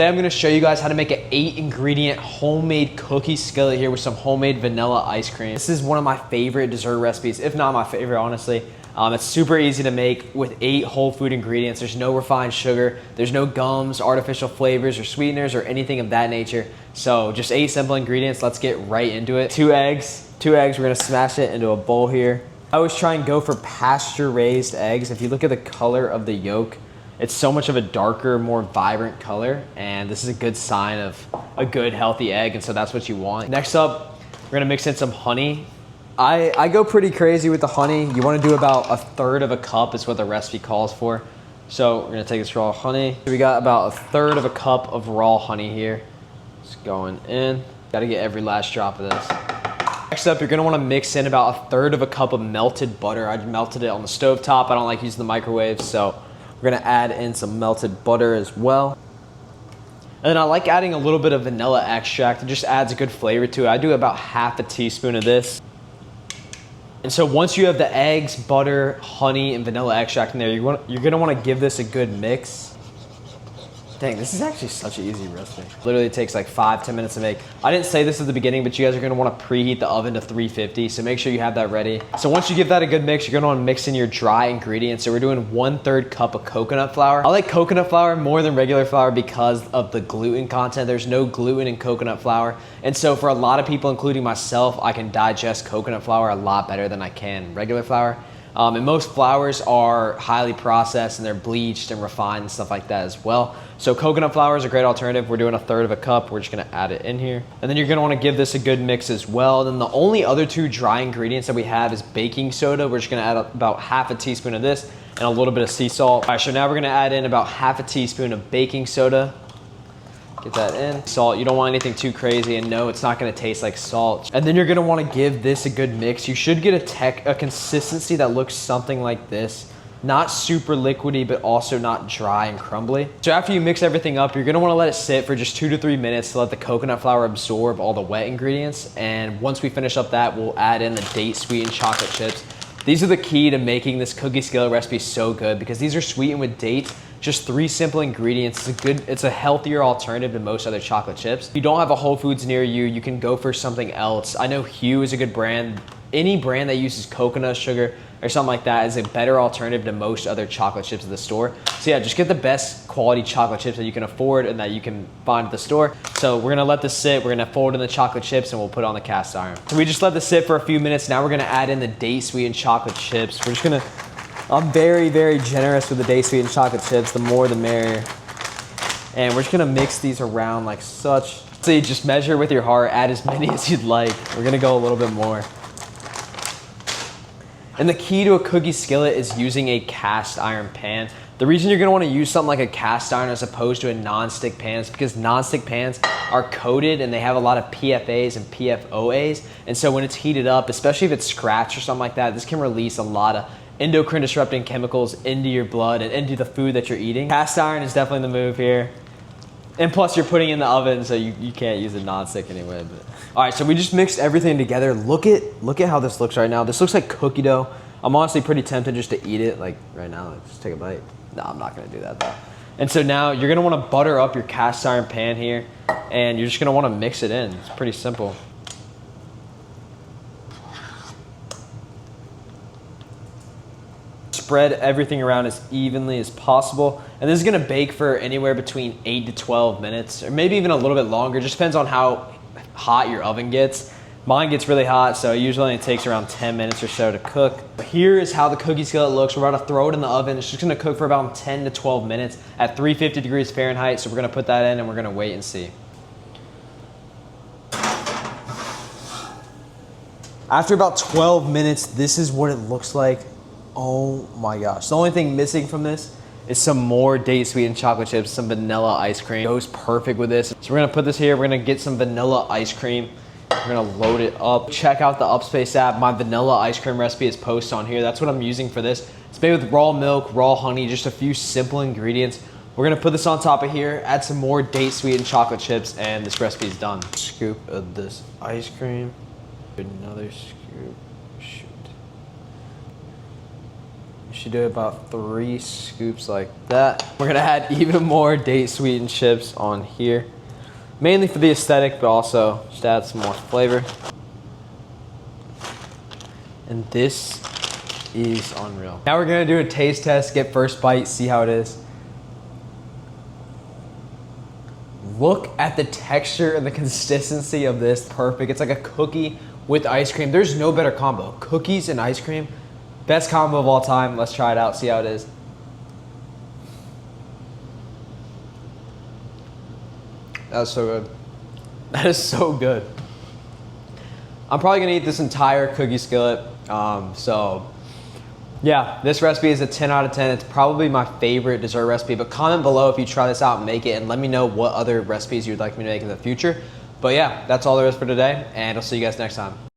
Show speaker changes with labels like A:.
A: Today I'm gonna show you guys how to make an 8-ingredient homemade cookie skillet here with some homemade vanilla ice cream. This is one of my favorite dessert recipes, if not my favorite, honestly. It's super easy to make with 8 whole food ingredients. There's no refined sugar, there's no gums, artificial flavors, or sweeteners, or anything of that nature. So just 8 simple ingredients. Let's get right into it. 2 eggs. We're gonna smash it into a bowl here. I always try and go for pasture-raised eggs. If you look at the color of the yolk, it's so much of a darker, more vibrant color, and this is a good sign of a good, healthy egg, and so that's what you want. Next up, we're gonna mix in some honey. I go pretty crazy with the honey. You wanna do about 1/3 cup is what the recipe calls for. So we're gonna take this raw honey. We got about 1/3 cup of raw honey here. It's going in. Gotta get every last drop of this. Next up, you're gonna wanna mix in about 1/3 cup of melted butter. I melted it on the stove top. I don't like using the microwave, so we're gonna add in some melted butter as well. And then I like adding a little bit of vanilla extract. It just adds a good flavor to it. I do about 1/2 teaspoon of this. And so once you have the eggs, butter, honey, and vanilla extract in there, you're gonna wanna give this a good mix. Dang, this is actually such an easy recipe. Literally it takes like 5-10 minutes to make. I didn't say this at the beginning, but you guys are gonna wanna preheat the oven to 350, so make sure you have that ready. So once you give that a good mix, you're gonna wanna mix in your dry ingredients. So we're doing 1/3 cup of coconut flour. I like coconut flour more than regular flour because of the gluten content. There's no gluten in coconut flour. And so for a lot of people, including myself, I can digest coconut flour a lot better than I can regular flour. And most flours are highly processed and they're bleached and refined and stuff like that as well. So coconut flour is a great alternative. We're doing 1/3 cup. We're just gonna add it in here. And then you're gonna wanna give this a good mix as well. Then the only other 2 dry ingredients that we have is baking soda. We're just gonna add about 1/2 teaspoon of this and a little bit of sea salt. All right, so now we're gonna add in about 1/2 teaspoon of baking soda. Get that in. Salt, you don't want anything too crazy, and no, it's not gonna taste like salt. And then you're gonna wanna give this a good mix. You should get a consistency that looks something like this. Not super liquidy, but also not dry and crumbly. So after you mix everything up, you're gonna wanna let it sit for just 2 to 3 minutes to let the coconut flour absorb all the wet ingredients. And once we finish up that, we'll add in the date sweetened chocolate chips. These are the key to making this cookie skillet recipe so good because these are sweetened with dates. Just 3 simple ingredients. It's a healthier alternative to most other chocolate chips. If you don't have a Whole Foods near you, you can go for something else. I know Hue is a good brand. Any brand that uses coconut sugar or something like that is a better alternative to most other chocolate chips at the store. So yeah, just get the best quality chocolate chips that you can afford and that you can find at the store. So we're gonna let this sit. We're gonna fold in the chocolate chips and we'll put it on the cast iron. So we just let this sit for a few minutes. Now we're gonna add in the date sweetened chocolate chips. I'm very, very generous with the date sweetened chocolate chips. The more the merrier. And we're just gonna mix these around like such. So you just measure with your heart, add as many as you'd like. We're gonna go a little bit more. And the key to a cookie skillet is using a cast iron pan. The reason you're gonna wanna use something like a cast iron as opposed to a non-stick pan is because non-stick pans are coated and they have a lot of PFAs and PFOAs. And so when it's heated up, especially if it's scratched or something like that, this can release a lot of endocrine disrupting chemicals into your blood and into the food that you're eating. Cast iron is definitely the move here. And plus you're putting it in the oven, so you can't use a non-stick anyway. But. All right, so we just mixed everything together. Look at how this looks right now. This looks like cookie dough. I'm honestly pretty tempted just to eat it like right now. Like, just take a bite. No, I'm not gonna do that though. And so now you're gonna wanna butter up your cast iron pan here and you're just gonna wanna mix it in. It's pretty simple. Spread everything around as evenly as possible. And this is gonna bake for anywhere between 8 to 12 minutes, or maybe even a little bit longer. Just depends on how hot your oven gets. Mine gets really hot, so it usually only takes around 10 minutes or so to cook. Here is how the cookie skillet looks. We're about to throw it in the oven. It's just gonna cook for about 10 to 12 minutes at 350 degrees Fahrenheit. So we're gonna put that in and we're gonna wait and see. After about 12 minutes, this is what it looks like. Oh my gosh. The only thing missing from this is some more date sweetened chocolate chips, some vanilla ice cream. It goes perfect with this. So we're gonna put this here. We're gonna get some vanilla ice cream. We're gonna load it up. Check out the Upspace app. My vanilla ice cream recipe is posted on here. That's what I'm using for this. It's made with raw milk, raw honey, just a few simple ingredients. We're gonna put this on top of here, add some more date sweetened chocolate chips, and this recipe is done. Scoop of this ice cream. Another scoop. Shoot. Should do about 3 scoops like that. We're gonna add even more date sweetened chips on here. Mainly for the aesthetic, but also just add some more flavor. And this is unreal. Now we're gonna do a taste test, get first bite, see how it is. Look at the texture and the consistency of this, perfect. It's like a cookie with ice cream. There's no better combo. Cookies and ice cream, best combo of all time. Let's try it out, see how it is. That's so good. That is so good. I'm probably gonna eat this entire cookie skillet. So yeah, this recipe is a 10 out of 10. It's probably my favorite dessert recipe, but comment below if you try this out and make it, and let me know what other recipes you'd like me to make in the future. But yeah, that's all there is for today, and I'll see you guys next time.